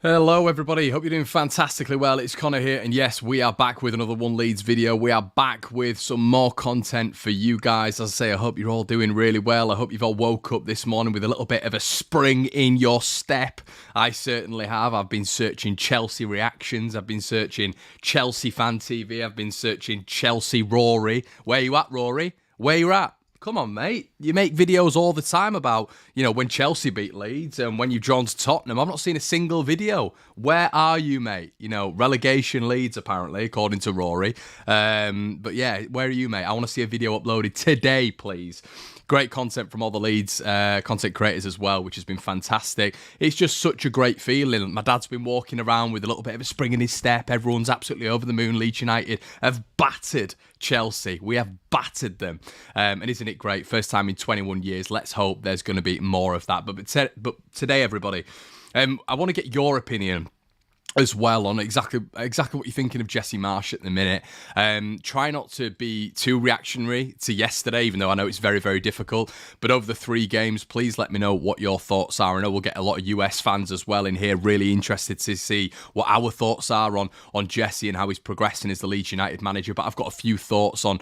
Hello everybody, hope you're doing fantastically well. It's Connor here, and yes, we are back with another One Leeds video. We are back with some more content for you guys. As I say, I hope you're all doing really well. I hope you've all woke up this morning with a little bit of a spring in your step. I certainly have. I've been searching Chelsea reactions. I've been searching Chelsea Fan TV. I've been searching Chelsea Rory. Where you at, Rory? Where you at? Come on, mate. You make videos all the time about, when Chelsea beat Leeds and when you've drawn to Tottenham. I've not seen a single video. Where are you, mate? Relegation Leeds, apparently, according to Rory. But yeah, where are you, mate? I want to see a video uploaded today, please. Great content from all the Leeds content creators as well, which has been fantastic. It's just such a great feeling. My dad's been walking around with a little bit of a spring in his step. Everyone's absolutely over the moon. Leeds United have battered Chelsea. We have battered them. And isn't it great? First time in 21 years. Let's hope there's going to be more of that. But today, everybody, I want to get your opinion as well on exactly what you're thinking of Jesse Marsch at the minute. Try not to be too reactionary to yesterday, even though I know it's very, very difficult. But over the 3 games, please let me know what your thoughts are. I know we'll get a lot of US fans as well in here, really interested to see what our thoughts are on Jesse and how he's progressing as the Leeds United manager. But I've got a few thoughts on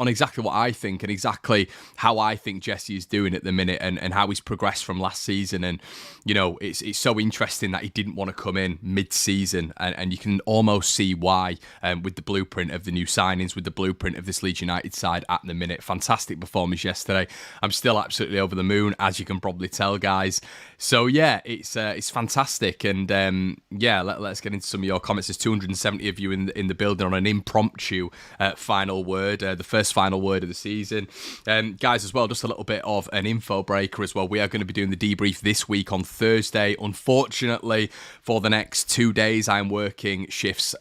exactly what I think and exactly how I think Jesse is doing at the minute and how he's progressed from last season. And, it's so interesting that he didn't want to come in mid-season. And you can almost see why with the blueprint of the new signings, with the blueprint of this Leeds United side at the minute. Fantastic performance yesterday. I'm still absolutely over the moon, as you can probably tell, guys. So yeah, it's fantastic. And let's get into some of your comments. There's 270 of you in the building on an impromptu final word, the first final word of the season. Guys, as well, just a little bit of an info breaker as well. We are going to be doing the debrief this week on Thursday. Unfortunately, for the next 2 days, I'm working shifts,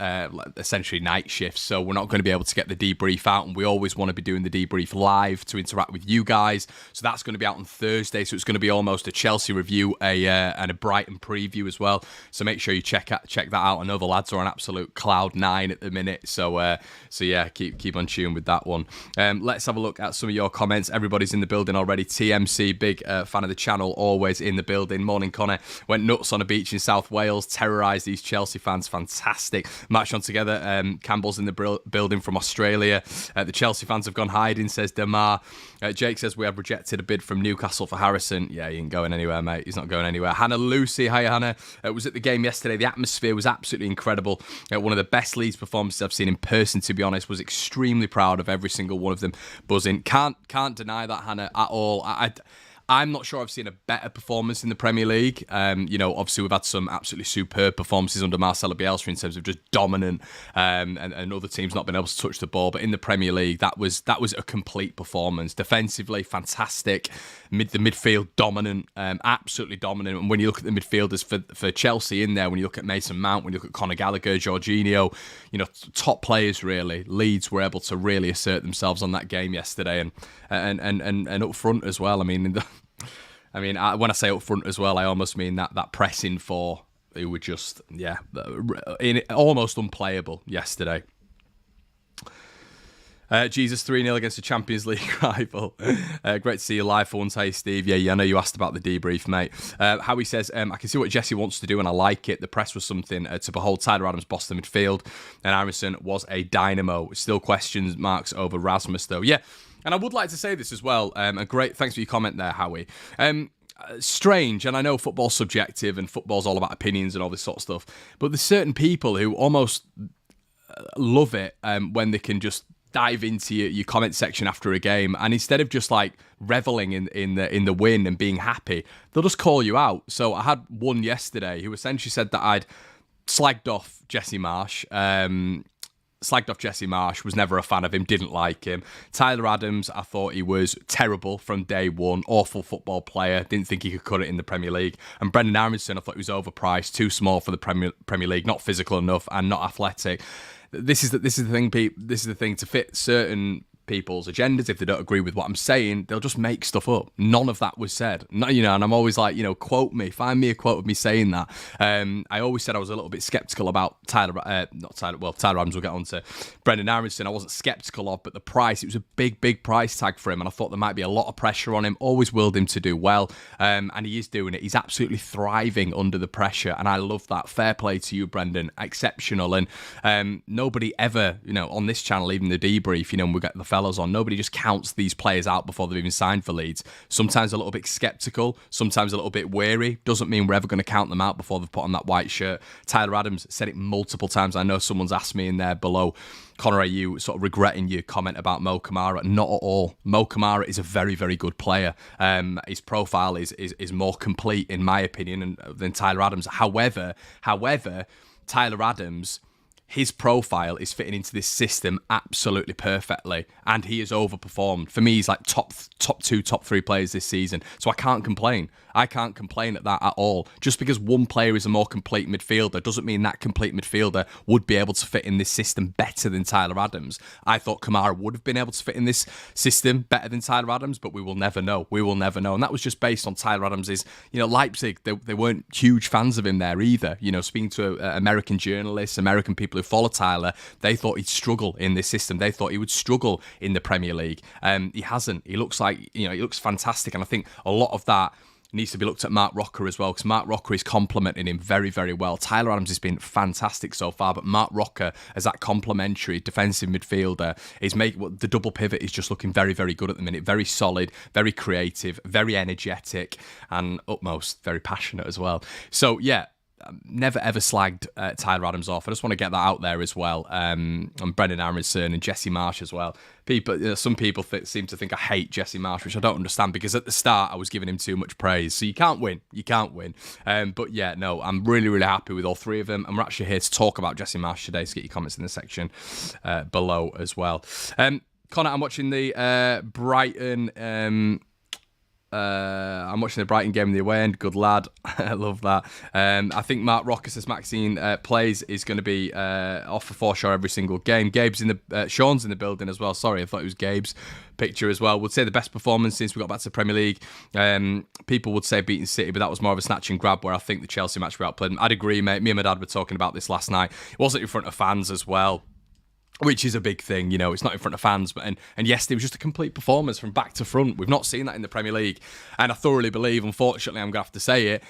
essentially night shifts, so we're not going to be able to get the debrief out, and we always want to be doing the debrief live to interact with you guys. So that's going to be out on Thursday, so it's going to be almost a Chelsea review and a Brighton preview as well. So make sure you check that out. I know the lads are on absolute cloud 9 at the minute, so yeah, keep on tune with that one. Let's have a look at some of your comments. Everybody's in the building already. TMC, big fan of the channel, always in the building. Morning, Connor. Went nuts on a beach in South Wales, terrorised these Chelsea fans. Fantastic. Match on together. Campbell's in the building from Australia. The Chelsea fans have gone hiding, says Demar. Jake says we have rejected a bid from Newcastle for Harrison. Yeah, he ain't going anywhere, mate. He's not going anywhere. Hannah Lucy. Hi, Hannah. Was at the game yesterday. The atmosphere was absolutely incredible. One of the best Leeds performances I've seen in person, to be honest. Was extremely proud of every single one of them buzzing. Can't deny that, Hannah, at all. I'm not sure I've seen a better performance in the Premier League. Obviously we've had some absolutely superb performances under Marcelo Bielsa in terms of just dominant, and other teams not being able to touch the ball. But in the Premier League, that was a complete performance. Defensively, fantastic. The midfield, dominant, absolutely dominant. And when you look at the midfielders for Chelsea in there, when you look at Mason Mount, when you look at Conor Gallagher, Jorginho, top players really. Leeds were able to really assert themselves on that game yesterday, and up front as well. When I say up front as well, I almost mean that pressing four, who were just, almost unplayable yesterday. Jesus 3-0 against a Champions League rival. Great to see you live for once. Hey, Steve. Yeah, I know you asked about the debrief, mate. Howie says, I can see what Jesse wants to do and I like it. The press was something to behold. Tyler Adams bossed the midfield and Aaronson was a dynamo. Still questions marks over Rasmus, though. Yeah, and I would like to say this as well. Great, thanks for your comment there, Howie. Strange, and I know football's subjective and football's all about opinions and all this sort of stuff, but there's certain people who almost love it when they can just dive into your comment section after a game, and instead of just like reveling in the win and being happy, they'll just call you out. So I had one yesterday who essentially said that I'd slagged off Jesse Marsch. Was never a fan of him, didn't like him. Tyler Adams, I thought he was terrible from day one. Awful football player, didn't think he could cut it in the Premier League. And Brendan Aaronson, I thought he was overpriced, too small for the Premier League, not physical enough and not athletic. This is the thing, Pete. This is the thing, to fit certain people's agendas, if they don't agree with what I'm saying, they'll just make stuff up. None of that was said. No, you know, and I'm always like, you know, quote me, find me a quote of me saying that. I always said I was a little bit skeptical about Tyler Adams, we'll get on to Brendan Aronson. I wasn't skeptical of, but the price, it was a big price tag for him, and I thought there might be a lot of pressure on him. Always willed him to do well, and he is doing it. He's absolutely thriving under the pressure, and I love that. Fair play to you, Brendan. Exceptional. And nobody ever, you know, on this channel, even the debrief, you know, when we get the fellas on, nobody just counts these players out before they've even signed for Leeds. Sometimes a little bit skeptical, sometimes a little bit wary. Doesn't mean we're ever going to count them out before they've put on that white shirt. Tyler Adams said it multiple times. I know someone's asked me in there below, Connor, are you sort of regretting your comment about Mo Kamara? Not at all. Mo Kamara is a very good player. His profile is more complete, in my opinion, than Tyler Adams. However, Tyler Adams, his profile is fitting into this system absolutely perfectly, and he has overperformed. For me, he's like top 2, top 3 players this season, so I can't complain. I can't complain at that at all. Just because one player is a more complete midfielder doesn't mean that complete midfielder would be able to fit in this system better than Tyler Adams. I thought Kamara would have been able to fit in this system better than Tyler Adams, but we will never know. We will never know. And that was just based on Tyler Adams' you know, Leipzig, they weren't huge fans of him there either. You know, speaking to American journalists, American people who follow Tyler, they thought he'd struggle in this system. They thought he would struggle in the Premier League. He hasn't. He looks like, you know, he looks fantastic. And I think a lot of that needs to be looked at Mark Rocker as well, because Mark Rocker is complementing him very well. Tyler Adams has been fantastic so far, but Mark Rocker as that complementary defensive midfielder is making the double pivot is just looking very good at the minute. Very solid, very creative, very energetic, and utmost very passionate as well. So yeah, never ever slagged Tyler Adams off. I just want to get that out there as well. And Brendan Aronson and Jesse Marsch as well. Some people seem to think I hate Jesse Marsch, which I don't understand, because at the start I was giving him too much praise. So you can't win. But yeah, no, I'm really happy with all 3 of them. And we're actually here to talk about Jesse Marsch today, so get your comments in the section below as well. Connor, I'm watching the Brighton... I'm watching the Brighton game in the away end. Good lad. I love that. I think Mark Rocker says Maxine plays is going to be off for Forshaw every single game. Sean's in the building as well. Sorry, I thought it was Gabe's picture as well. Would say the best performance since we got back to the Premier League. People would say beating City, but that was more of a snatch and grab, where I think the Chelsea match we outplayed them. I'd agree, mate. Me and my dad were talking about this last night. It wasn't in front of fans as well, which is a big thing, you know. It's not in front of fans, but and yesterday was just a complete performance from back to front. We've not seen that in the Premier League, and I thoroughly believe, unfortunately, I'm going to have to say it,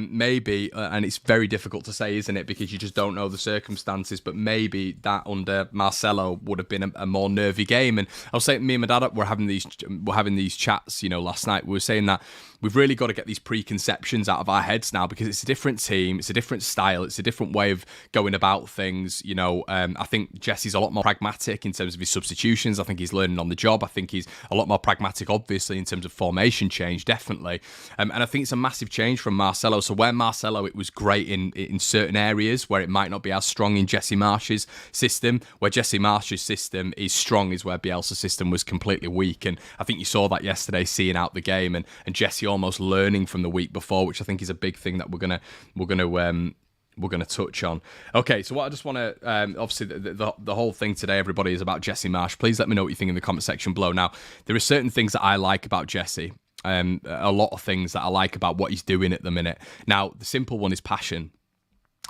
maybe, and it's very difficult to say, isn't it, because you just don't know the circumstances, but maybe that under Marcelo would have been a more nervy game. And I was saying, me and my dad were having these chats, you know, last night. We were saying that we've really got to get these preconceptions out of our heads now, because it's a different team, it's a different style, it's a different way of going about things. You know, I think Jesse's a lot more pragmatic in terms of his substitutions. I think he's learning on the job. I think he's a lot more pragmatic, obviously, in terms of formation change, definitely. And I think it's a massive change from Marcelo. So where Marcelo, it was great in certain areas where it might not be as strong in Jesse Marsch's system, where Jesse Marsch's system is strong is where Bielsa's system was completely weak. And I think you saw that yesterday, seeing out the game, and Jesse almost learning from the week before, which I think is a big thing that we're gonna touch on. Okay, so what I just want to, obviously the whole thing today, everybody, is about Jesse Marsch. Please let me know what you think in the comment section below. Now, there are certain things that I like about Jesse. A lot of things that I like about what he's doing at the minute. Now, the simple one is passion.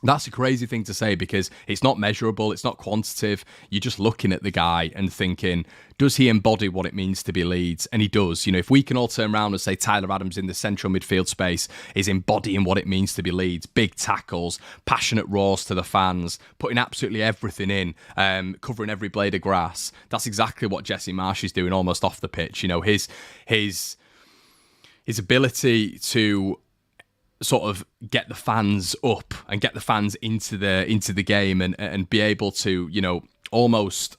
That's a crazy thing to say, because it's not measurable, it's not quantitative. You're just looking at the guy and thinking, does he embody what it means to be Leeds? And he does. You know, if we can all turn around and say Tyler Adams in the central midfield space is embodying what it means to be Leeds, big tackles, passionate roars to the fans, putting absolutely everything in, covering every blade of grass. That's exactly what Jesse Marsch is doing almost off the pitch. You know, his ability to sort of get the fans up and get the fans into the game and be able to, you know, almost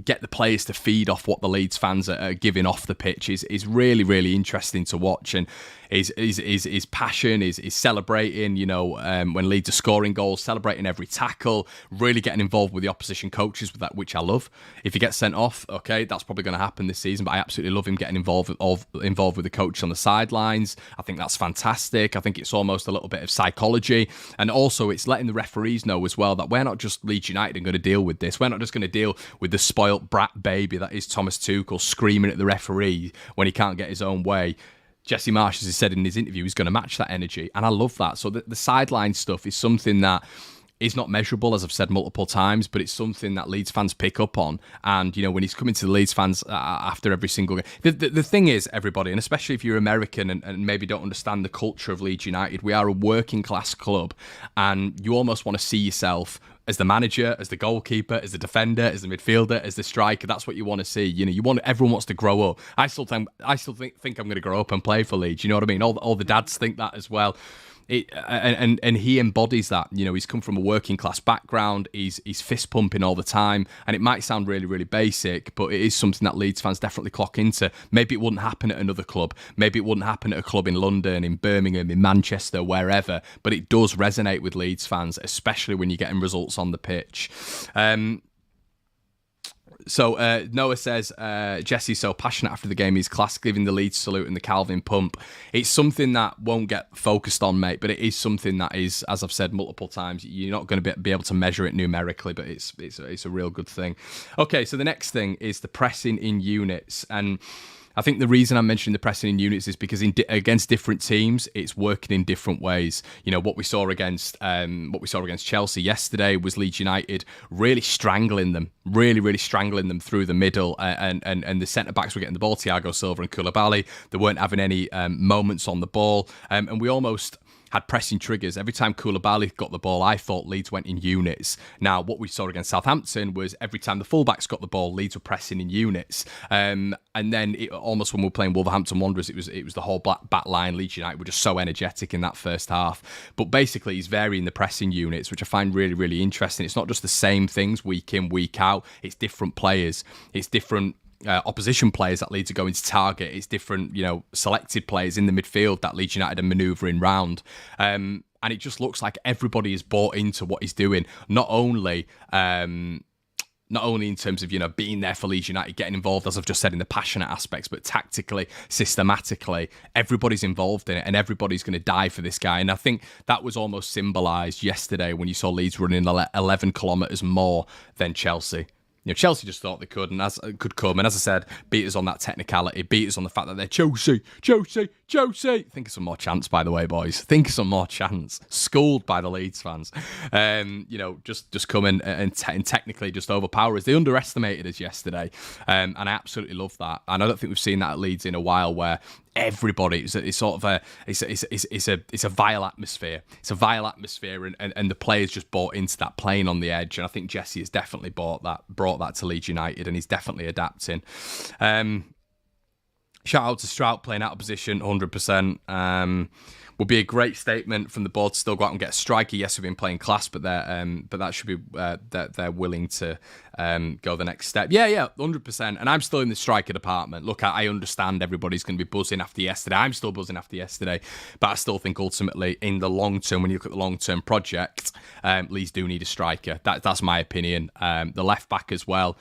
get the players to feed off what the Leeds fans are giving off the pitch is really interesting to watch. And his passion is celebrating, you know, when Leeds are scoring goals, celebrating every tackle, really getting involved with the opposition coaches with that, which I love. If he gets sent off, okay, that's probably going to happen this season, but I absolutely love him getting involved with the coach on the sidelines. I think that's fantastic. I think it's almost a little bit of psychology, and also it's letting the referees know as well that we're not just Leeds United and going to deal with this. We're not just going to deal deal with the spoilt brat baby that is Thomas Tuchel screaming at the referee when he can't get his own way. Jesse Marsch, as he said in his interview, is going to match that energy. And I love that. So the sideline stuff is something that is not measurable, as I've said multiple times, but it's something that Leeds fans pick up on. And, you know, when he's coming to the Leeds fans after every single game. The thing is, everybody, and especially if you're American and maybe don't understand the culture of Leeds United, we are a working class club, and you almost want to see yourself as the manager, as the goalkeeper, as the defender, as the midfielder, as the striker. That's what you want to see. You know, everyone wants to grow up. I still think I'm going to grow up and play for Leeds. You know what I mean? All the dads think that as well. And he embodies that. You know, he's come from a working class background. He's fist pumping all the time, and it might sound really, really basic, but it is something that Leeds fans definitely clock into. Maybe it wouldn't happen at another club. Maybe it wouldn't happen at a club in London, in Birmingham, in Manchester, wherever. But it does resonate with Leeds fans, especially when you're getting results on the pitch. So Noah says, Jesse's so passionate after the game. He's class, giving the Leeds salute and the Calvin pump. It's something that won't get focused on, mate, but it is something that is, as I've said multiple times, you're not going to be able to measure it numerically, but it's a real good thing. Okay, so the next thing is the pressing in units. And I think the reason I'm mentioning the pressing in units is because against different teams, it's working in different ways. You know, what we saw against Chelsea yesterday was Leeds United really strangling them, really strangling them through the middle, and the centre backs were getting the ball, Thiago Silva and Koulibaly. They weren't having any moments on the ball, and we almost had pressing triggers. Every time Koulibaly got the ball, I thought Leeds went in units. Now, what we saw against Southampton was every time the fullbacks got the ball, Leeds were pressing in units. And then almost when we were playing Wolverhampton Wanderers, it was the whole back line. Leeds United were just so energetic in that first half. But basically, he's varying the pressing units, which I find really, really interesting. It's not just the same things week in, week out. It's different players. It's different opposition players that Leeds are going to target. It's different, you know, selected players in the midfield that Leeds United are manoeuvring round. And it just looks like everybody is bought into what he's doing. Not only in terms of, you know, being there for Leeds United, getting involved, as I've just said, in the passionate aspects, but tactically, systematically, everybody's involved in it and everybody's going to die for this guy. And I think that was almost symbolised yesterday when you saw Leeds running 11 kilometres more than Chelsea. You know, Chelsea just thought they could, and could come. And as I said, beat us on that technicality, beat us on the fact that they're Chelsea. Think of some more chance, by the way, boys. Think of some more chance. Schooled by the Leeds fans. You know, just come in and technically just overpower us. They underestimated us yesterday, and I absolutely love that. And I don't think we've seen that at Leeds in a while, where everybody, it's sort of a vile atmosphere. It's a vile atmosphere, and the players just bought into that, playing on the edge. And I think Jesse has definitely brought that to Leeds United, and he's definitely adapting. Shout out to Strout playing out of position, 100%. Would be a great statement from the board to still go out and get a striker. Yes, we've been playing class, but that should be that they're willing to go the next step. Yeah, 100%. And I'm still in the striker department. Look, I understand everybody's going to be buzzing after yesterday. I'm still buzzing after yesterday, but I still think ultimately in the long term, when you look at the long term project, Leeds do need a striker. That's my opinion. The left back as well.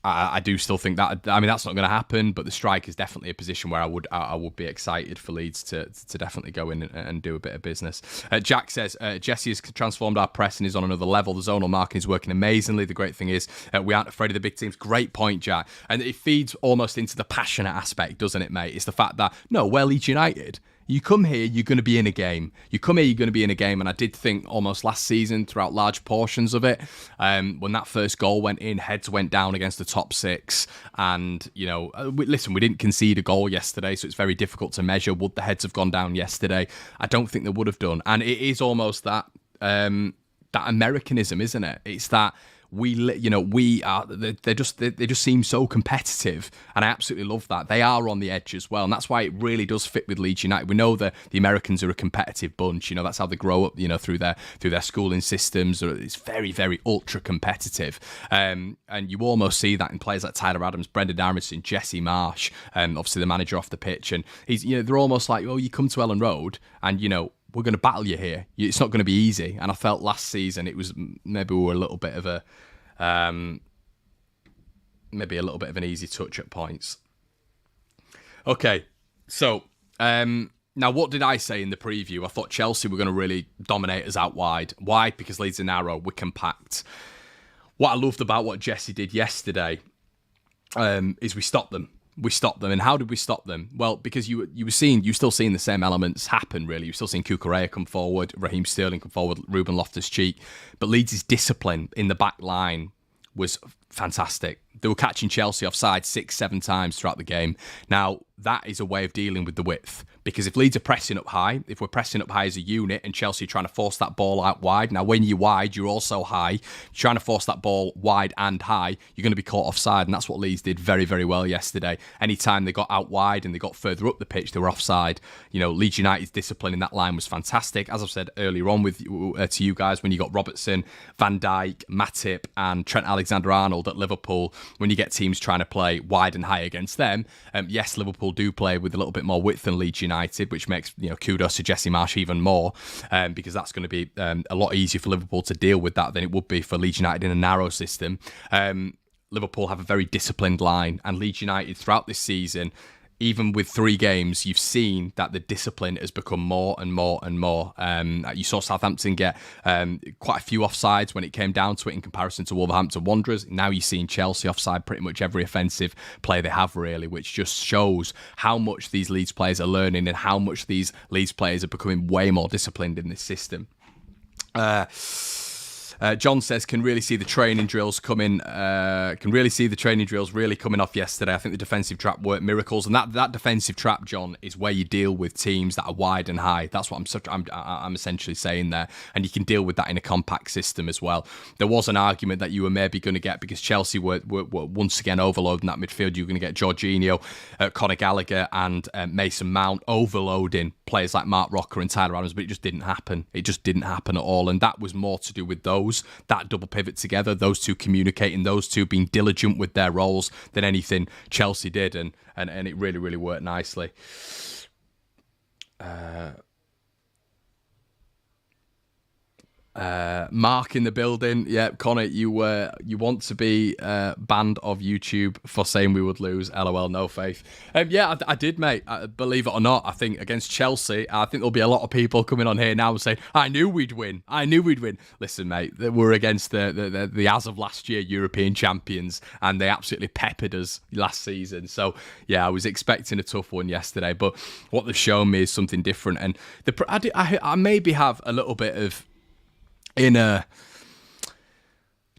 I do still think that, I mean, that's not going to happen, but the strike is definitely a position where I would be excited for Leeds to definitely go in and do a bit of business. Jack says, Jesse has transformed our press and is on another level. The zonal marking is working amazingly. The great thing is we aren't afraid of the big teams. Great point, Jack. And it feeds almost into the passionate aspect, doesn't it, mate? It's the fact that, no, we're Leeds United. You come here, you're going to be in a game. And I did think almost last season, throughout large portions of it, when that first goal went in, heads went down against the top six. And, you know, listen, we didn't concede a goal yesterday, so it's very difficult to measure. Would the heads have gone down yesterday? I don't think they would have done. And it is almost that Americanism, isn't it? It's that they just seem so competitive, and I absolutely love that. They are on the edge as well, and that's why it really does fit with Leeds United. We know that the Americans are a competitive bunch. You know, that's how they grow up, you know, through their schooling systems. It's very, very ultra competitive, and you almost see that in players like Tyler Adams, Brendan Aronson, Jesse Marsch, obviously the manager off the pitch, and they're almost like, well, you come to Ellen Road and, you know, we're going to battle you here. It's not going to be easy. And I felt last season it was maybe we were a little bit of an easy touch at points. Okay, so now what did I say in the preview? I thought Chelsea were going to really dominate us out wide. Why? Because Leeds are narrow, we're compact. what I loved about what Jesse did yesterday is we stopped them. We stopped them. And how did we stop them? Well, because you were still seeing the same elements happen, really. You're still seeing Cucurella come forward, Raheem Sterling come forward, Ruben Loftus-Cheek. But Leeds' discipline in the back line was fantastic. They were catching Chelsea offside 6-7 times throughout the game. Now, that is a way of dealing with the width. Because if Leeds are pressing up high, if we're pressing up high as a unit and Chelsea are trying to force that ball out wide, now when you're wide, you're also high. You're trying to force that ball wide and high, you're going to be caught offside. And that's what Leeds did very, very well yesterday. Anytime they got out wide and they got further up the pitch, they were offside. You know, Leeds United's discipline in that line was fantastic. As I've said earlier on to you guys, when you got Robertson, Van Dijk, Matip and Trent Alexander-Arnold at Liverpool, when you get teams trying to play wide and high against them, yes, Liverpool do play with a little bit more width than Leeds United, which makes, you know, kudos to Jesse Marsch even more, because that's going to be a lot easier for Liverpool to deal with that than it would be for Leeds United in a narrow system. Liverpool have a very disciplined line, and Leeds United throughout this season, even with 3 games, you've seen that the discipline has become more and more and more. You saw Southampton get quite a few offsides when it came down to it in comparison to Wolverhampton Wanderers. Now you're seeing Chelsea offside pretty much every offensive play they have, really, which just shows how much these Leeds players are learning and how much these Leeds players are becoming way more disciplined in this system. John says, can really see the training drills coming. Can really see the training drills really coming off yesterday. I think the defensive trap worked miracles, and that defensive trap, John, is where you deal with teams that are wide and high. That's what I'm essentially saying there, and you can deal with that in a compact system as well. There was an argument that you were maybe going to get, because Chelsea were once again overloading that midfield. You were going to get Jorginho, Conor Gallagher, and Mason Mount overloading players like Mark Rocker and Tyler Adams, but it just didn't happen. It just didn't happen at all, and that was more to do with that double pivot together, those two communicating, those two being diligent with their roles than anything Chelsea did, and it really, really worked nicely. Mark in the building. Yeah, Connor, you want to be banned of YouTube for saying we would lose. LOL, no faith. Yeah, I did, mate. Believe it or not, I think against Chelsea, I think there'll be a lot of people coming on here now and saying, I knew we'd win. Listen, mate, we're against the as of last year European champions, and they absolutely peppered us last season. So yeah, I was expecting a tough one yesterday, but what they've shown me is something different. And I maybe have a little bit of inner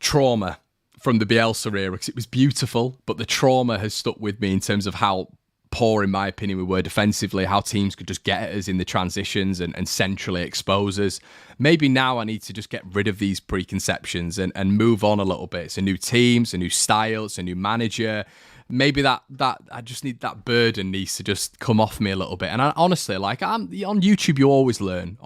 trauma from the Bielsa era, because it was beautiful, but the trauma has stuck with me in terms of how poor, in my opinion, we were defensively, how teams could just get at us in the transitions and centrally expose us. Maybe now I need to just get rid of these preconceptions and move on a little bit. It's a new team, it's a new style, it's a new manager. Maybe that I just need, that burden needs to just come off me a little bit. And I, honestly, like, on YouTube, you always learn.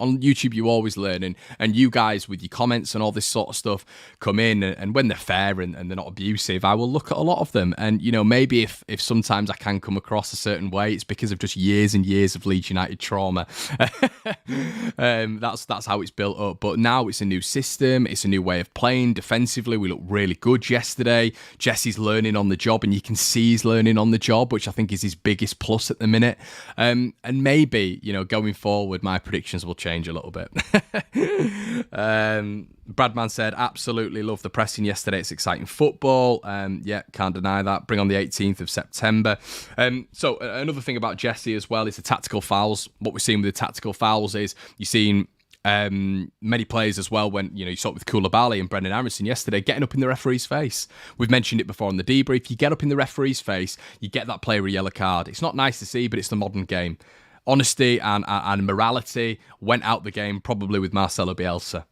And you guys with your comments and all this sort of stuff come in, and when they're fair and they're not abusive, I will look at a lot of them. And, you know, maybe if sometimes I can come across a certain way, it's because of just years and years of Leeds United trauma. That's how it's built up. But now it's a new system. It's a new way of playing. Defensively, we looked really good yesterday. Jesse's learning on the job, and you can see he's learning on the job, which I think is his biggest plus at the minute. And maybe, you know, going forward, my predictions will change a little bit. Bradman said, absolutely love the pressing yesterday. It's exciting football. Yeah, can't deny that. Bring on the 18th of September. So another thing about Jesse as well is the tactical fouls. What we're seeing with the tactical fouls is you're seeing many players as well, when, you know, you saw it with Koulibaly and Brendan Aronson yesterday, getting up in the referee's face. We've mentioned it before on the debrief. You get up in the referee's face, you get that player a yellow card. It's not nice to see, but it's the modern game. Honesty and morality went out the game probably with Marcelo Bielsa.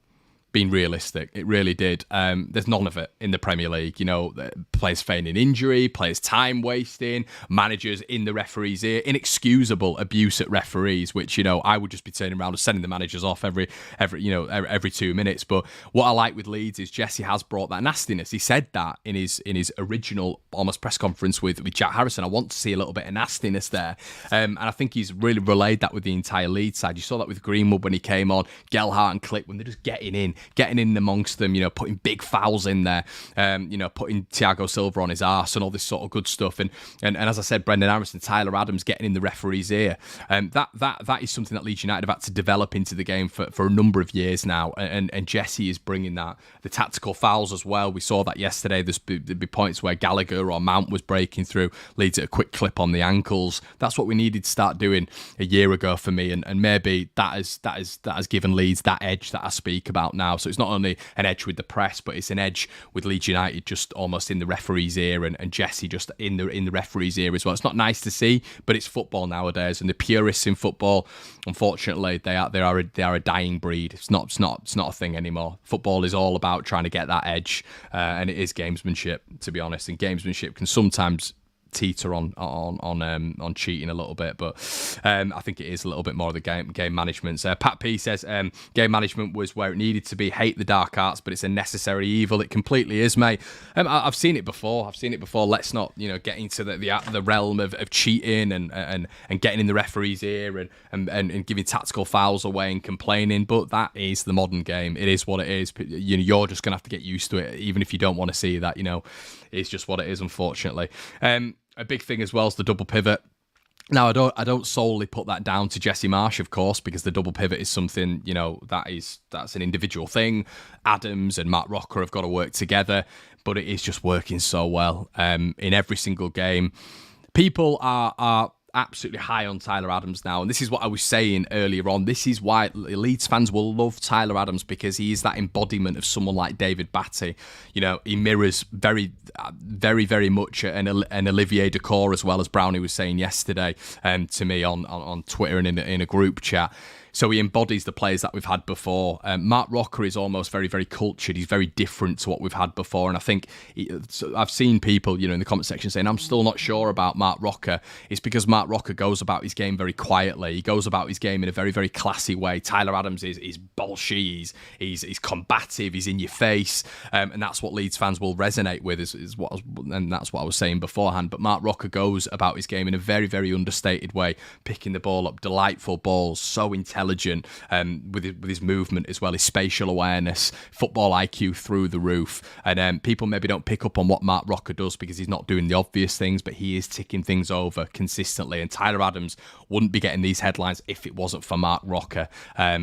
Being realistic, it really did. There's none of it in the Premier League. You know, players feigning injury, players time wasting, managers in the referee's ear, inexcusable abuse at referees, which, you know, I would just be turning around and sending the managers off every 2 minutes. But what I like with Leeds is Jesse has brought that nastiness. He said that in his original almost press conference with Jack Harrison. I want to see a little bit of nastiness there, and I think he's really relayed that with the entire Leeds side. You saw that with Greenwood when he came on, Gelhardt and Click, when they're just getting in. getting in amongst them, putting big fouls in there, putting Thiago Silva on his arse and all this sort of good stuff. And as I said, Brendan Harrison, Tyler Adams getting in the referee's ear. That is something that Leeds United have had to develop into the game for a number of years now. And Jesse is bringing that. The tactical fouls as well. We saw that yesterday. There'd be points where Gallagher or Mount was breaking through, leads at a quick clip on the ankles. That's what we needed to start doing a year ago for me. And maybe that has given Leeds that edge that I speak about now. So it's not only an edge with the press, but it's an edge with Leeds United just almost in the referee's ear, and Jesse just in the referee's ear as well. It's not nice to see, but it's football nowadays, and the purists in football, unfortunately, they are a dying breed. It's not a thing anymore. Football is all about trying to get that edge, and it is gamesmanship, to be honest. And gamesmanship can sometimes teeter on cheating a little bit, but I think it is a little bit more of the game management. Pat P says game management was where it needed to be. Hate the dark arts, but it's a necessary evil. It completely is, mate. I've seen it before. Let's not get into the realm of cheating and getting in the referee's ear and giving tactical fouls away and complaining. But that is the modern game. It is what it is. You're just gonna have to get used to it, even if you don't want to see that. It's just what it is, unfortunately. A big thing as well is the double pivot. Now, I don't solely put that down to Jesse Marsch, of course, because the double pivot is something, that's an individual thing. Adams and Matt Rocker have got to work together, but it is just working so well in every single game. People are absolutely high on Tyler Adams now, and this is what I was saying earlier on. This is why Leeds fans will love Tyler Adams, because he is that embodiment of someone like David Batty. He mirrors very, very, very much an Olivier Dacour, as well, as Brownie was saying yesterday to me on Twitter and in a group chat. So he embodies the players that we've had before. Mark Rocker is almost very, very cultured. He's very different to what we've had before. And I think I've seen people, in the comment section saying, I'm still not sure about Mark Rocker. It's because Mark Rocker goes about his game very quietly. He goes about his game in a very, very classy way. Tyler Adams is bolshy. He's combative. He's in your face. And that's what Leeds fans will resonate with, and that's what I was saying beforehand. But Mark Rocker goes about his game in a very, very understated way, picking the ball up, delightful balls, so intelligent with his movement as well, his spatial awareness, football IQ through the roof. And people maybe don't pick up on what Mark Rocker does because he's not doing the obvious things, but he is ticking things over consistently. And Tyler Adams wouldn't be getting these headlines if it wasn't for Mark Rocker.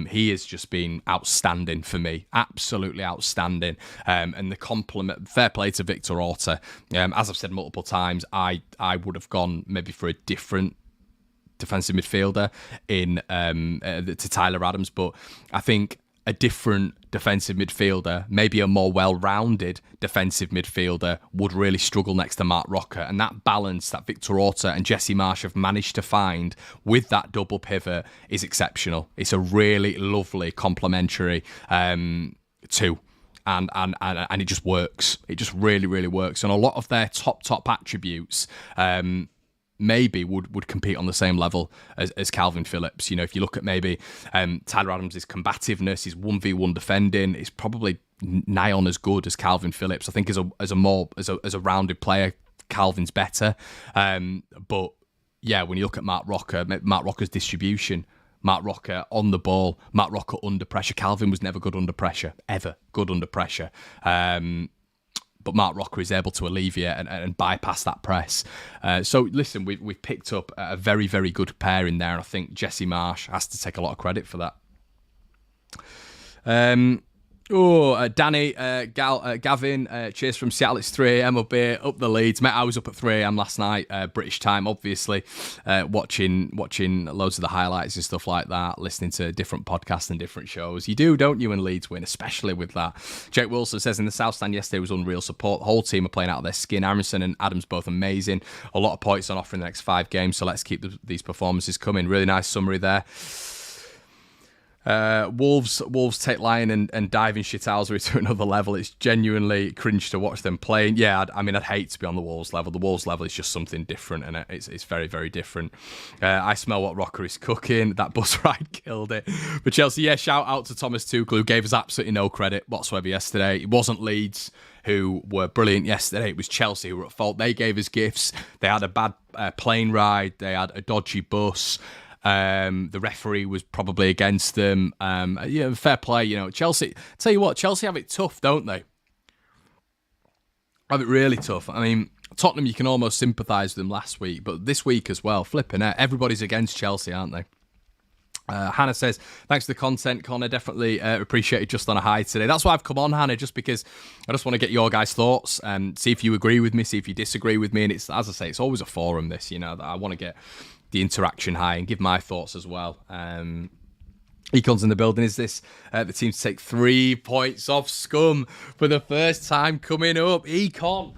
He has just been outstanding for me, absolutely outstanding. And the compliment, fair play to Victor Orta. As I've said multiple times, I would have gone maybe for a different defensive midfielder to Tyler Adams, but I think a different defensive midfielder, maybe a more well-rounded defensive midfielder, would really struggle next to Mark Rocker. And that balance that Victor Orta and Jesse Marsch have managed to find with that double pivot is exceptional. It's a really lovely complementary two. And it just works. It just really, really works. And a lot of their top attributes maybe would compete on the same level as Calvin Phillips. If you look at maybe Tyler Adams' combativeness, his 1v1 defending is probably nigh on as good as Calvin Phillips. I think as a rounded player, Calvin's better. But yeah, when you look at Mark Rocker's distribution, Mark Rocker on the ball, Mark Rocker under pressure. Calvin was never good under pressure, ever good under pressure. But Mark Rocker is able to alleviate and bypass that press. So listen, we've picked up a very, very good pair in there, and I think Jesse Marsch has to take a lot of credit for that. Danny, Gavin, cheers from Seattle. It's 3 a.m. up here, up the Leeds. Mate, I was up at 3 a.m. last night, British time, obviously, watching loads of the highlights and stuff like that, listening to different podcasts and different shows. You do, don't you, when Leeds win, especially with that. Jake Wilson says, in the South Stand yesterday was unreal support. The whole team are playing out of their skin. Aronson and Adams both amazing. A lot of points on offer in the next 5 games, so let's keep these performances coming. Really nice summary there. Wolves take Lion and diving shithousery to another level. It's genuinely cringe to watch them playing. Yeah, I'd hate to be on the Wolves level. The Wolves level is just something different, and it's very, very different. I smell what Rocker is cooking. That bus ride killed it. But Chelsea, yeah, shout out to Thomas Tuchel, who gave us absolutely no credit whatsoever yesterday. It wasn't Leeds who were brilliant yesterday. It was Chelsea who were at fault. They gave us gifts. They had a bad plane ride. They had a dodgy bus. The referee was probably against them. Fair play. Chelsea. Tell you what, Chelsea have it tough, don't they? Have it really tough. I mean, Tottenham, you can almost sympathise with them last week, but this week as well, flipping out. Everybody's against Chelsea, aren't they? Hannah says, thanks for the content, Connor. Definitely appreciate it just on a high today. That's why I've come on, Hannah, just because I just want to get your guys' thoughts and see if you agree with me, see if you disagree with me. And it's, as I say, it's always a forum, this, that I want to get the interaction high and give my thoughts as well. Econ's in the building. Is this the team to take 3 points off Scum for the first time coming up? Econ.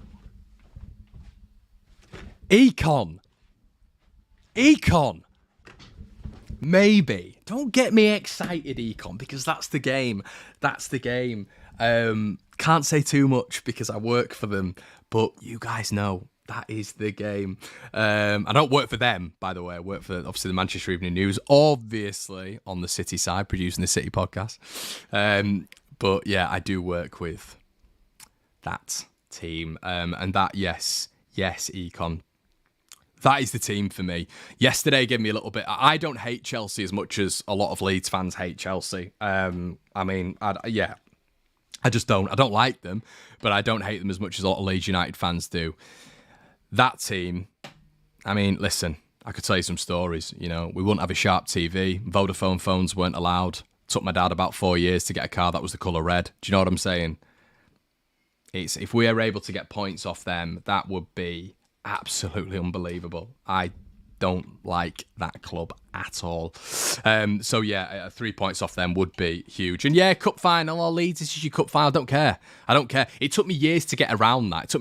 Maybe. Don't get me excited, Econ, because that's the game. Can't say too much because I work for them, but you guys know that is the game. I don't work for them, by the way. I work for, obviously, the Manchester Evening News, obviously on the City side, producing the City podcast. But yeah, I do work with that team. And that, yes, Econ. That is the team for me. Yesterday gave me a little bit. I don't hate Chelsea as much as a lot of Leeds fans hate Chelsea. I just don't. I don't like them, but I don't hate them as much as a lot of Leeds United fans do. That team, I mean, listen, I could tell you some stories. We wouldn't have a sharp TV. Vodafone phones weren't allowed. Took my dad about 4 years to get a car that was the colour red. Do you know what I'm saying? If we are able to get points off them, that would be absolutely unbelievable. I don't like that club at all. 3 points off them would be huge. And yeah, cup final or Leeds, this is your cup final. I don't care. It took me years to get around that. It's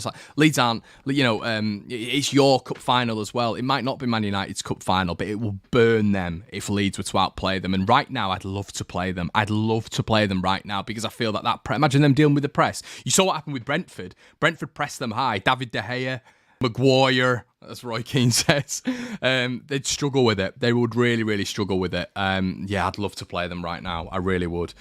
like, Leeds aren't, it's your cup final as well. It might not be Man United's cup final, but it will burn them if Leeds were to outplay them. And right now, I'd love to play them. Right now because I feel that imagine them dealing with the press. You saw what happened with Brentford. Brentford pressed them high. David De Gea, Maguire, as Roy Keane says, they'd struggle with it. They would really, really struggle with it. I'd love to play them right now. I really would.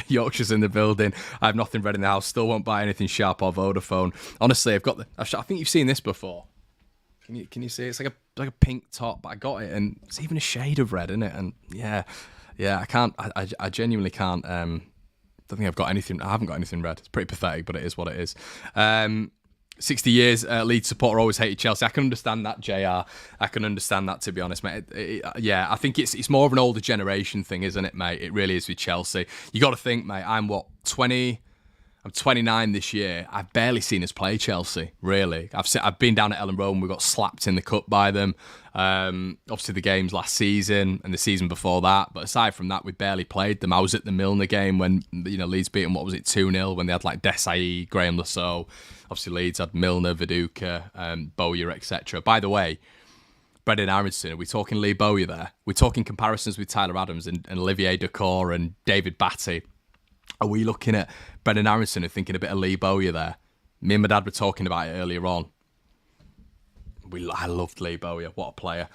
Yorkshire's in the building. I have nothing red in the house. Still won't buy anything Sharp or Vodafone. Honestly, I think you've seen this before. Can you see? It's like a pink top, but I got it, and it's even a shade of red in it. And yeah, I can't. I genuinely can't. Don't think I've got anything. I haven't got anything red. It's pretty pathetic, but it is what it is. 60 years, Leeds supporter always hated Chelsea. I can understand that, JR. I can understand that, to be honest, mate. I think it's more of an older generation thing, isn't it, mate? It really is with Chelsea. You got to think, mate, I'm 20... I'm 29 this year. I've barely seen us play Chelsea, really. I've been down at Ellen Road and we got slapped in the cup by them. Obviously, the games last season and the season before that. But aside from that, we barely played them. I was at the Milner game when Leeds beat them, 2-0, when they had like Desai, Graham Lasso. Obviously, Leeds had Milner, Viduka, Bowyer, etc. By the way, Brendan Aronson, are we talking Lee Bowyer there? We're talking comparisons with Tyler Adams and Olivier Dacour and David Batty. Are we looking at Brendan Aronson and thinking a bit of Lee Bowyer there? Me and my dad were talking about it earlier on. I loved Lee Bowyer. What a player.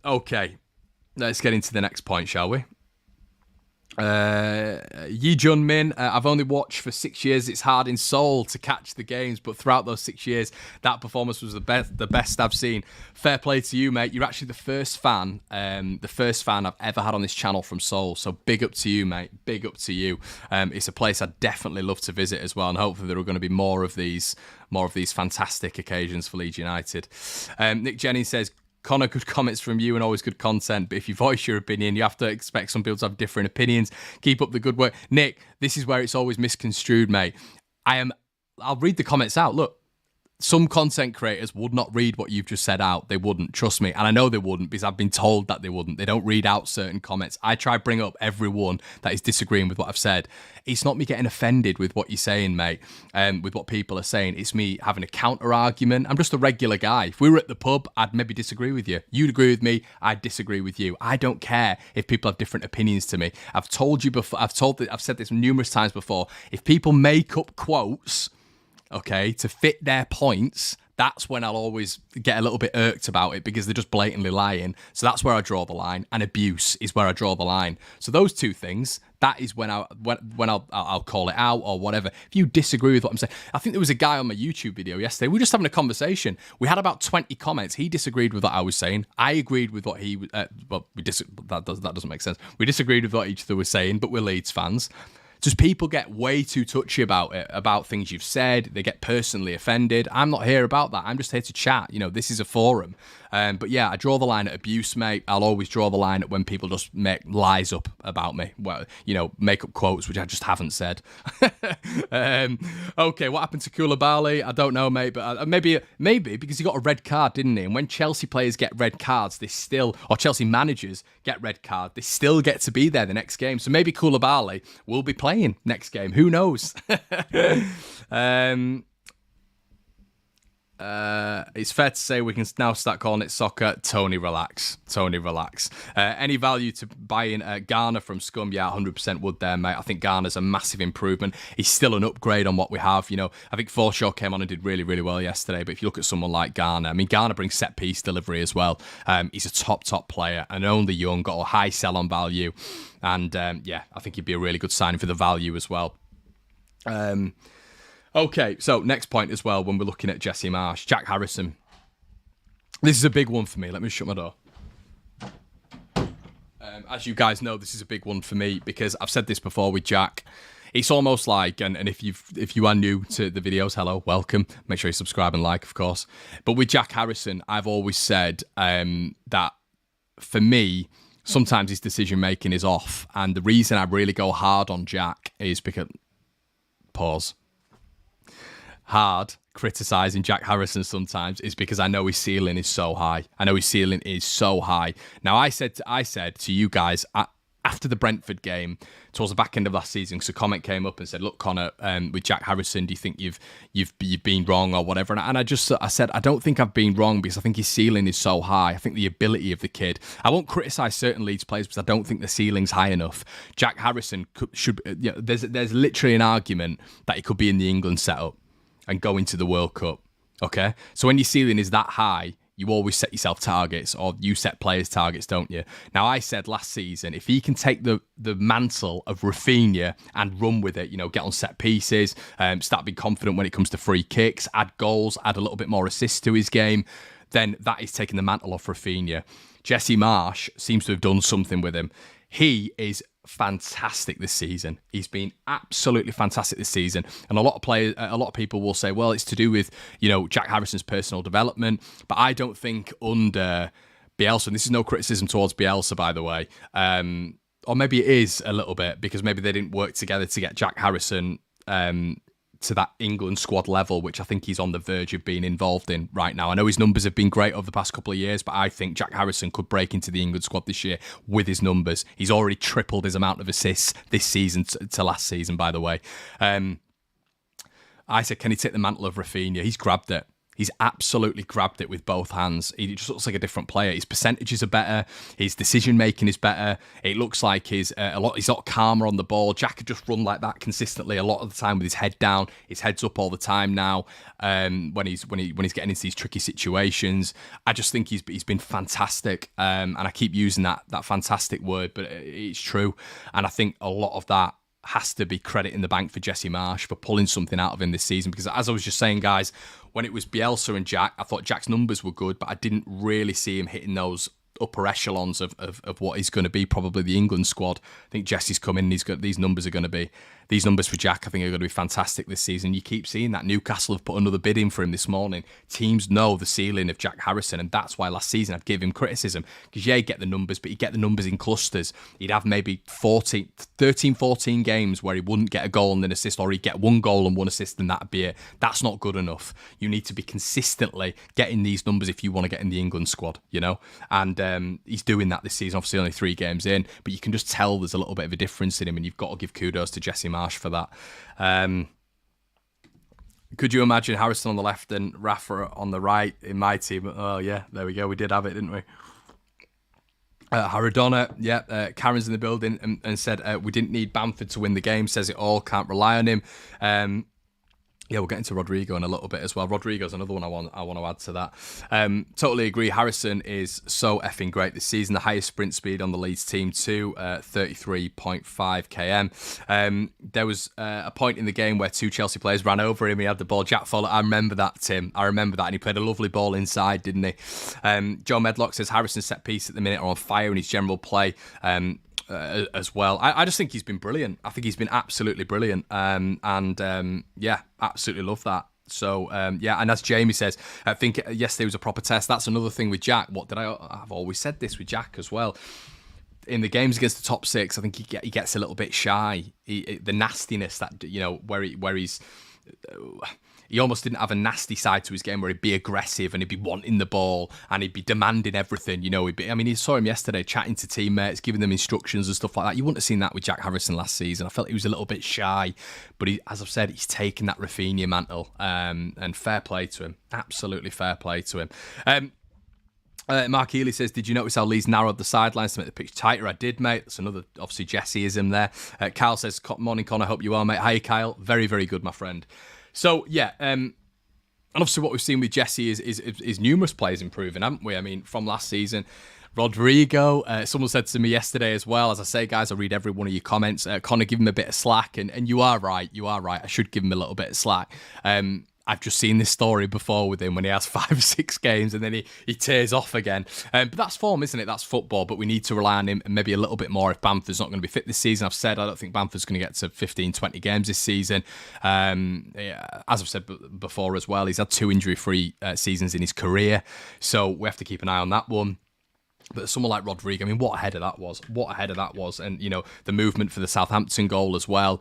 Okay, let's get into the next point, shall we? Yi Jun Min, I've only watched for 6 years. It's hard in Seoul to catch the games, but throughout those 6 years, that performance was the best I've seen. Fair play to you, mate. You're actually the first fan I've ever had on this channel from Seoul. So big up to you, mate. Big up to you. It's a place I'd definitely love to visit as well, and hopefully there are going to be more of these fantastic occasions for Leeds United. Nick Jennings says, Connor, good comments from you and always good content. But if you voice your opinion, you have to expect some people to have different opinions. Keep up the good work. Nick, this is where it's always misconstrued, mate. I'll read the comments out. Look, some content creators would not read what you've just said out. They wouldn't, trust me. And I know they wouldn't because I've been told that they wouldn't. They don't read out certain comments. I try to bring up everyone that is disagreeing with what I've said. It's not me getting offended with what you're saying, mate, with what people are saying. It's me having a counter-argument. I'm just a regular guy. If we were at the pub, I'd maybe disagree with you. You'd agree with me, I'd disagree with you. I don't care if people have different opinions to me. I've told you before, I've said this numerous times before. If people make up quotes, okay, to fit their points, that's when I'll always get a little bit irked about it because they're just blatantly lying. So that's where I draw the line. And abuse is where I draw the line. So those two things, that is when I'll call it out or whatever. If you disagree with what I'm saying, I think there was a guy on my YouTube video yesterday. We were just having a conversation. We had about 20 comments. He disagreed with what I was saying. I agreed with what he. That doesn't make sense. We disagreed with what each other was saying, but we're Leeds fans. Just people get way too touchy about it, about things you've said. They get personally offended. I'm not here about that. I'm just here to chat. This is a forum. But yeah, I draw the line at abuse, mate. I'll always draw the line at when people just make lies up about me. Well, make up quotes, which I just haven't said. Okay, what happened to Koulibaly? I don't know, mate. But maybe because he got a red card, didn't he? And when Chelsea players get red cards, or Chelsea managers get red card, they still get to be there the next game. So maybe Koulibaly will be playing next game. Who knows? It's fair to say we can now start calling it soccer. Tony, relax. Any value to buying Garner from Scum? Yeah, 100% would there, mate. I think Garner's a massive improvement. He's still an upgrade on what we have. I think Forshaw came on and did really, really well yesterday. But if you look at someone like Garner, Garner brings set piece delivery as well. He's a top player and only young, got a high sell on value. And I think he'd be a really good signing for the value as well. Okay, so next point as well, when we're looking at Jesse Marsch, Jack Harrison. This is a big one for me. Let me shut my door. As you guys know, this is a big one for me because I've said this before with Jack. It's almost like, and if you are new to the videos, hello, welcome. Make sure you subscribe and like, of course. But with Jack Harrison, I've always said that for me, sometimes his decision making is off. And the reason I really go hard on Jack is because... Pause. Hard criticising Jack Harrison sometimes is because I know his ceiling is so high. Now, I said to you guys after the Brentford game, towards the back end of last season, so a comment came up and said, "Look, Connor, with Jack Harrison, do you think you've been wrong or whatever?" And I said, I don't think I've been wrong because I think his ceiling is so high. I think the ability of the kid. I won't criticise certain Leeds players because I don't think the ceiling's high enough. Jack Harrison should. There's literally an argument that he could be in the England setup and go into the World Cup. Okay, so when your ceiling is that high, you always set yourself targets, or you set players targets, don't you? Now, I said last season, if he can take the mantle of Rafinha and run with it, get on set pieces, start being confident when it comes to free kicks, add goals, add a little bit more assists to his game, then that is taking the mantle off Rafinha. Jesse Marsch seems to have done something with him. He is fantastic this season. He's been absolutely fantastic this season. And a lot of people will say, well, it's to do with, Jack Harrison's personal development. But I don't think under Bielsa, and this is no criticism towards Bielsa, by the way, or maybe it is a little bit, because maybe they didn't work together to get Jack Harrison to that England squad level, which I think he's on the verge of being involved in right now. I know his numbers have been great over the past couple of years, but I think Jack Harrison could break into the England squad this year with his numbers. He's already tripled his amount of assists this season to last season, by the way. I said, can he take the mantle of Rafinha? He's grabbed it. He's absolutely grabbed it with both hands. He just looks like a different player. His percentages are better. His decision making is better. It looks like he's a lot calmer on the ball. Jack could just run like that consistently a lot of the time with his head down. His head's up all the time now. When he's getting into these tricky situations, I just think he's been fantastic. And I keep using that fantastic word, but it's true. And I think a lot of that has to be credit in the bank for Jesse Marsch for pulling something out of him this season. Because as I was just saying, guys, when it was Bielsa and Jack, I thought Jack's numbers were good, but I didn't really see him hitting those upper echelons of what is going to be probably the England squad. I think Jesse's coming. These numbers for Jack, I think, are going to be fantastic this season. You keep seeing that. Newcastle have put another bid in for him this morning. Teams know the ceiling of Jack Harrison, and that's why last season I'd give him criticism, because he'd get the numbers, but he'd get the numbers in clusters. He'd have maybe 13, 14 games where he wouldn't get a goal and an assist, or he'd get one goal and one assist, and that'd be it. That's not good enough. You need to be consistently getting these numbers if you want to get in the England squad, And he's doing that this season, obviously only 3 games in, but you can just tell there's a little bit of a difference in him, and you've got to give kudos to Jesse Marsch for that. Could you imagine Harrison on the left and Rafa on the right in my team? Oh, yeah, there we go. We did have it, didn't we? Haradonna, Karen's in the building and said, we didn't need Bamford to win the game, says it all, can't rely on him. Yeah, we'll get into Rodrigo in a little bit as well. Rodrigo's another one I want to add to that. Totally agree. Harrison is so effing great this season. The highest sprint speed on the Leeds team too, 33.5 km. There was a point in the game where two Chelsea players ran over him. He had the ball. Jack Follett, I remember that, Tim. I remember that. And he played a lovely ball inside, didn't he? Joe Medlock says Harrison's set piece at the minute are on fire in his general play. As well. I just think he's been brilliant. I think he's been absolutely brilliant. Yeah, absolutely love that. So, yeah, and as Jamie says, I think yesterday was a proper test. That's another thing with Jack. I've always said this with Jack as well. In the games against the top six, I think he gets a little bit shy. The nastiness that, where he's... He almost didn't have a nasty side to his game where he'd be aggressive and he'd be wanting the ball and he'd be demanding everything. You saw him yesterday chatting to teammates, giving them instructions and stuff like that. You wouldn't have seen that with Jack Harrison last season. I felt he was a little bit shy, but as I've said, he's taken that Rafinha mantle, and fair play to him. Absolutely fair play to him. Mark Healy says, did you notice how Leeds narrowed the sidelines to make the pitch tighter? I did, mate. That's another, obviously, Jesseism there. Kyle says, morning, Connor. Hope you are, mate. Hi, Kyle. Very, very good, my friend. So, yeah, and obviously what we've seen with Jesse is numerous players improving, haven't we? I mean, from last season, Rodrigo, someone said to me yesterday as well, as I say, guys, I read every one of your comments. Connor, give him a bit of slack, and you are right. I should give him a little bit of slack. I've just seen this story before with him when he has 5 or 6 games and then he tears off again. But that's form, isn't it? That's football. But we need to rely on him maybe a little bit more if Bamford's not going to be fit this season. I've said I don't think Bamford's going to get to 15, 20 games this season. Yeah, as I've said before as well, he's had 2 injury-free seasons in his career. So we have to keep an eye on that one. But someone like Rodrigo, I mean, what a header that was. And, the movement for the Southampton goal as well.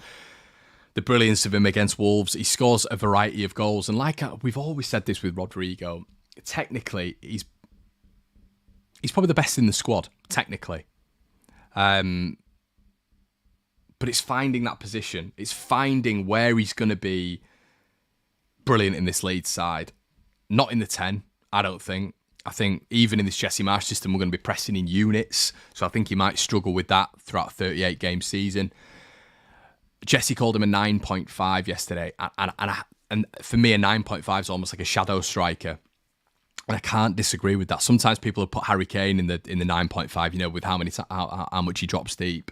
The brilliance of him against Wolves. He scores a variety of goals. And like we've always said this with Rodrigo, technically, he's probably the best in the squad, technically. But it's finding that position. It's finding where he's going to be brilliant in this Leeds side. Not in the 10, I don't think. I think even in this Jesse Marsch system, we're going to be pressing in units. So I think he might struggle with that throughout a 38-game season. Jesse called him a 9.5 yesterday, and for me, a 9.5 is almost like a shadow striker, and I can't disagree with that. Sometimes people have put Harry Kane in the 9.5, with how much he drops deep.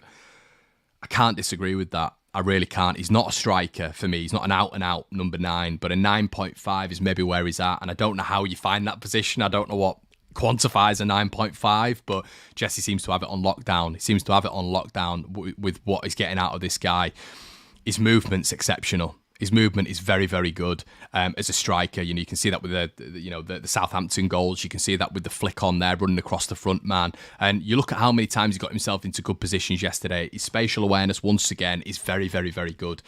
I can't disagree with that. I really can't. He's not a striker for me. He's not an out-and-out number 9, but a 9.5 is maybe where he's at, and I don't know how you find that position. I don't know what quantifies a 9.5, but Jesse seems to have it on lockdown. He seems to have it on lockdown with what he's getting out of this guy. His movement's exceptional. His movement is very, very good as a striker. You can see that with the Southampton goals. You can see that with the flick on there, running across the front man. And you look at how many times he got himself into good positions yesterday. His spatial awareness, once again, is very, very, very good.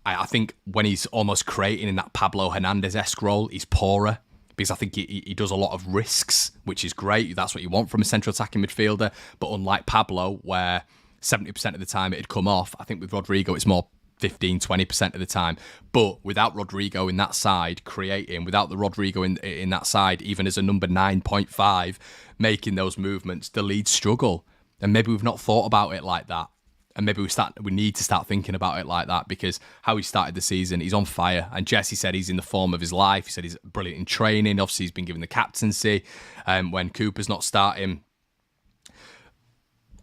I think when he's almost creating in that Pablo Hernandez-esque role, he's poorer. Because I think he does a lot of risks, which is great. That's what you want from a central attacking midfielder. But unlike Pablo, where 70% of the time it'd come off, I think with Rodrigo it's more 15, 20% of the time. But without Rodrigo in that side creating, without the Rodrigo in that side, even as a number 9.5, making those movements, the Leeds struggle. And maybe we've not thought about it like that. And maybe we need to start thinking about it like that, because how he started the season, he's on fire. And Jesse said he's in the form of his life. He said he's brilliant in training. Obviously, he's been given the captaincy when Cooper's not starting.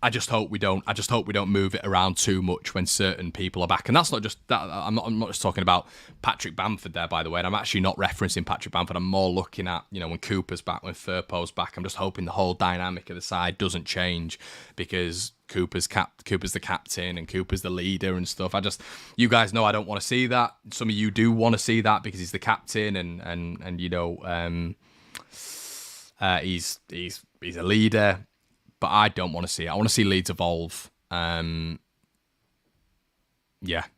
I just hope we don't move it around too much when certain people are back. And that's not just that. I'm not just talking about Patrick Bamford there, by the way. And I'm actually not referencing Patrick Bamford. I'm more looking at, when Cooper's back, when Firpo's back. I'm just hoping the whole dynamic of the side doesn't change, because Cooper's the captain and Cooper's the leader and stuff. You guys know I don't want to see that. Some of you do want to see that because he's the captain and he's a leader. But I don't want to see it. I want to see Leeds evolve. I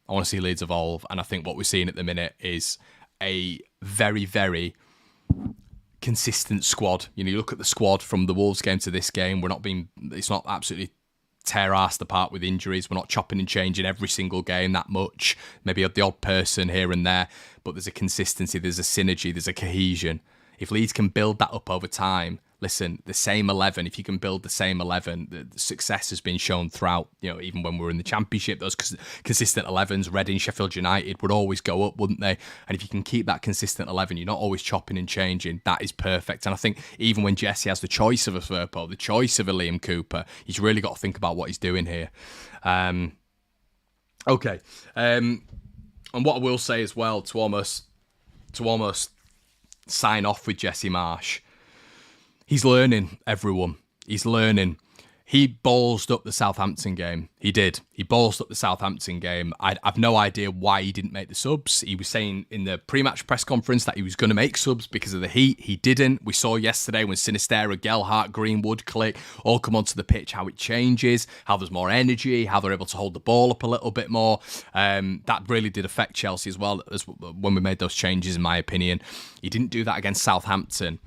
want to see Leeds evolve. And I think what we're seeing at the minute is a very, very consistent squad. You look at the squad from the Wolves game to this game. It's not absolutely tear-arsed apart with injuries. We're not chopping and changing every single game that much. Maybe the odd person here and there. But there's a consistency, there's a synergy, there's a cohesion. If Leeds can build that up over time, listen, the same 11, if you can build the same 11, the success has been shown throughout, even when we were in the Championship, those consistent 11s, Reading, Sheffield United would always go up, wouldn't they? And if you can keep that consistent 11, you're not always chopping and changing, that is perfect. And I think even when Jesse has the choice of a Firpo, the choice of a Liam Cooper, he's really got to think about what he's doing here. Okay. And what I will say as well, to almost sign off with Jesse Marsch, he's learning, everyone. He's learning. He ballsed up the Southampton game. He did. He ballsed up the Southampton game. I've no idea why he didn't make the subs. He was saying in the pre-match press conference that he was going to make subs because of the heat. He didn't. We saw yesterday when Sinistera, Gelhardt, Greenwood, Click all come onto the pitch, how it changes, how there's more energy, how they're able to hold the ball up a little bit more. That really did affect Chelsea as well as when we made those changes, in my opinion. He didn't do that against Southampton.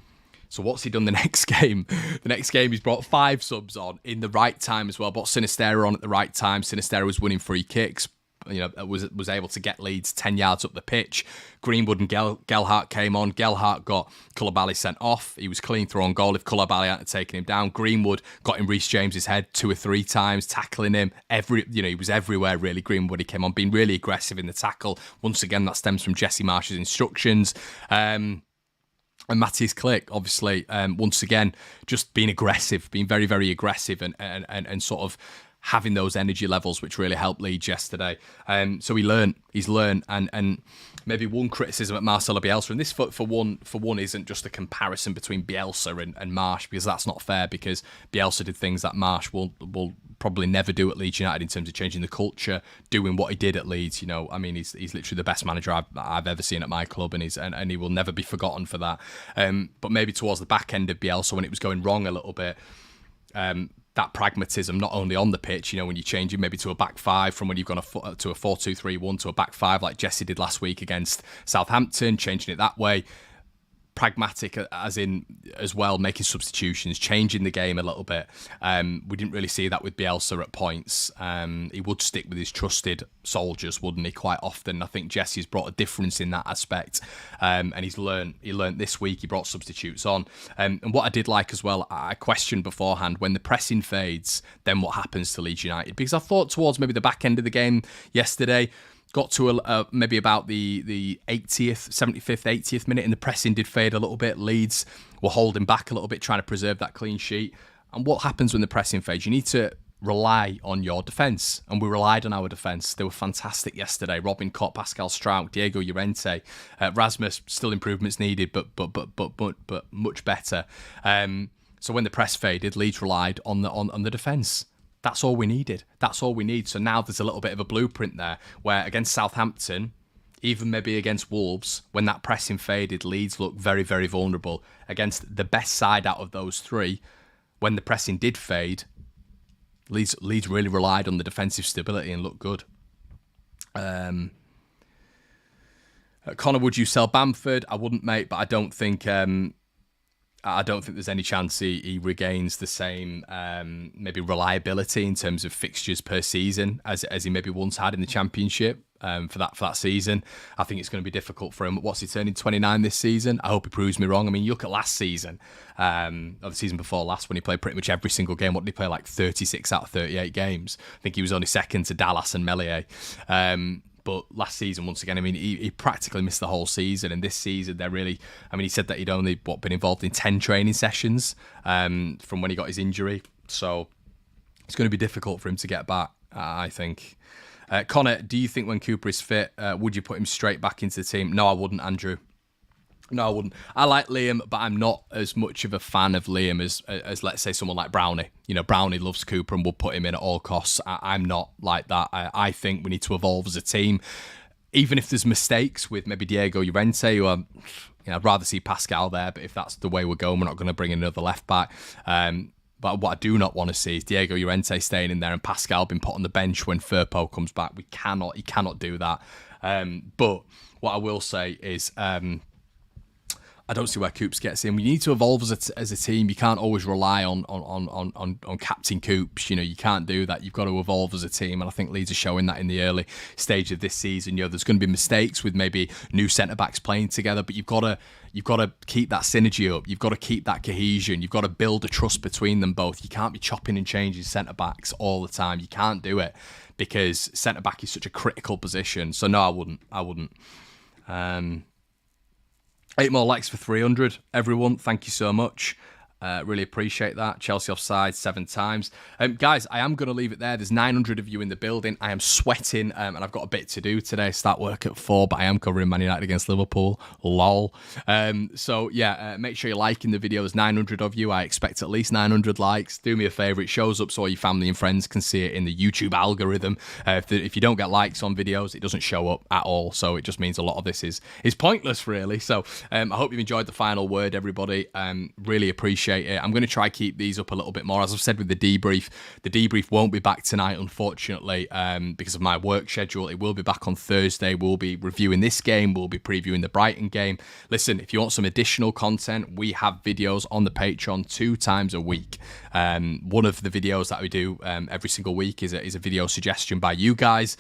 So what's he done the next game? The next game, he's brought 5 subs on in the right time as well. Brought Sinistera on at the right time. Sinistera was winning free kicks. Was able to get Leeds 10 yards up the pitch. Greenwood and Gelhardt came on. Gelhardt got Koulibaly sent off. He was clean through on goal if Koulibaly hadn't taken him down. Greenwood got in Reece James's head 2 or 3 times, tackling him. He was everywhere really. Greenwood, when he came on, being really aggressive in the tackle. Once again, that stems from Jesse Marsch's instructions. And Matty's Click, obviously, once again, just being aggressive, being very, very aggressive and sort of having those energy levels, which really helped Leeds yesterday. So he's learned, and maybe one criticism at Marcelo Bielsa, and this for one isn't just a comparison between Bielsa and Marsch, because that's not fair, because Bielsa did things that Marsch will probably never do at Leeds United in terms of changing the culture, doing what he did at Leeds. He's literally the best manager I've ever seen at my club, and he will never be forgotten for that. But maybe towards the back end of Bielsa, when it was going wrong a little bit, that pragmatism, not only on the pitch, when you're changing maybe to a back 5 from when you've gone to a 4-2-3-1 to a back 5 like Jesse did last week against Southampton, changing it that way. Pragmatic as well, making substitutions, changing the game a little bit. We didn't really see that with Bielsa at points. He would stick with his trusted soldiers, wouldn't he, quite often. I think Jesse's brought a difference in that aspect. And he learned this week, he brought substitutes on. And what I did like as well, I questioned beforehand, when the pressing fades, then what happens to Leeds United? Because I thought towards maybe the back end of the game yesterday, got to maybe about the 80th, 75th, 80th minute, and the pressing did fade a little bit. Leeds were holding back a little bit, trying to preserve that clean sheet. And what happens when the pressing fades? You need to rely on your defence, and we relied on our defence. They were fantastic yesterday. Robin Kopp, Pascal Struijk, Diego Llorente, Rasmus. Still improvements needed, but much better. So when the press faded, Leeds relied on the defence. That's all we needed. That's all we need. So now there's a little bit of a blueprint there where against Southampton, even maybe against Wolves, when that pressing faded, Leeds looked very, very vulnerable. Against the best side out of those 3, when the pressing did fade, Leeds really relied on the defensive stability and looked good. Connor, would you sell Bamford? I wouldn't, mate, but I don't think there's any chance he regains the same maybe reliability in terms of fixtures per season as he maybe once had in the Championship for that season. I think it's going to be difficult for him. What's he turning 29 this season? I hope he proves me wrong. I mean, you look at last season, or the season before last, when he played pretty much every single game. What did he play, like 36 out of 38 games? I think he was only second to Dallas and Meslier. But last season, once again, I mean, he practically missed the whole season. And this season, he said that he'd only been involved in 10 training sessions from when he got his injury. So it's going to be difficult for him to get back, I think. Connor, do you think when Cooper is fit, would you put him straight back into the team? No, I wouldn't, Andrew. No, I wouldn't. I like Liam, but I'm not as much of a fan of Liam as let's say, someone like Brownie. Brownie loves Cooper and will put him in at all costs. I'm not like that. I think we need to evolve as a team. Even if there's mistakes with maybe Diego Llorente, who I'd rather see Pascal there, but if that's the way we're going, we're not going to bring another left back. But what I do not want to see is Diego Llorente staying in there and Pascal being put on the bench when Firpo comes back. He cannot do that. But what I will say is, I don't see where Coops gets in. We need to evolve as a team. You can't always rely on Captain Coops. You know, you can't do that. You've got to evolve as a team, and I think Leeds are showing that in the early stage of this season. You know, there's going to be mistakes with maybe new centre backs playing together, but you've got to keep that synergy up. You've got to keep that cohesion. You've got to build a trust between them both. You can't be chopping and changing centre backs all the time. You can't do it because centre back is such a critical position. So no, I wouldn't. 8 more likes for 300, everyone. Thank you so much. Really appreciate that. Chelsea offside 7 times. Guys, I am going to leave it there. There's 900 of you in the building. I am sweating, and I've got a bit to do today. Start work at 4, but I am covering Man United against Liverpool. Lol. So, yeah, make sure you're liking the video. There's 900 of you. I expect at least 900 likes. Do me a favour. It shows up so all your family and friends can see it in the YouTube algorithm. If you don't get likes on videos, it doesn't show up at all. So it just means a lot of this is pointless, really. So I hope you've enjoyed the final word, everybody. Really appreciate it. I'm going to try keep these up a little bit more. As I've said with the debrief won't be back tonight, unfortunately, because of my work schedule. It will be back on Thursday. We'll be reviewing this game. We'll be previewing the Brighton game. Listen, if you want some additional content, we have videos on the Patreon 2 times a week. One of the videos that we do every single week is a video suggestion by you guys.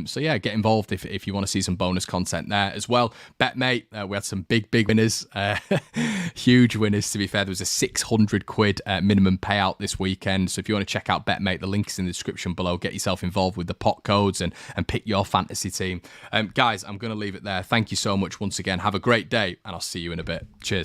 So yeah, get involved if you want to see some bonus content there as well. BetMate, we had some big winners, huge winners to be fair. There was a 600 quid minimum payout this weekend. So if you want to check out BetMate, the link is in the description below. Get yourself involved with the pot codes and pick your fantasy team. Guys, I'm going to leave it there. Thank you so much once again. Have a great day, and I'll see you in a bit. Cheers.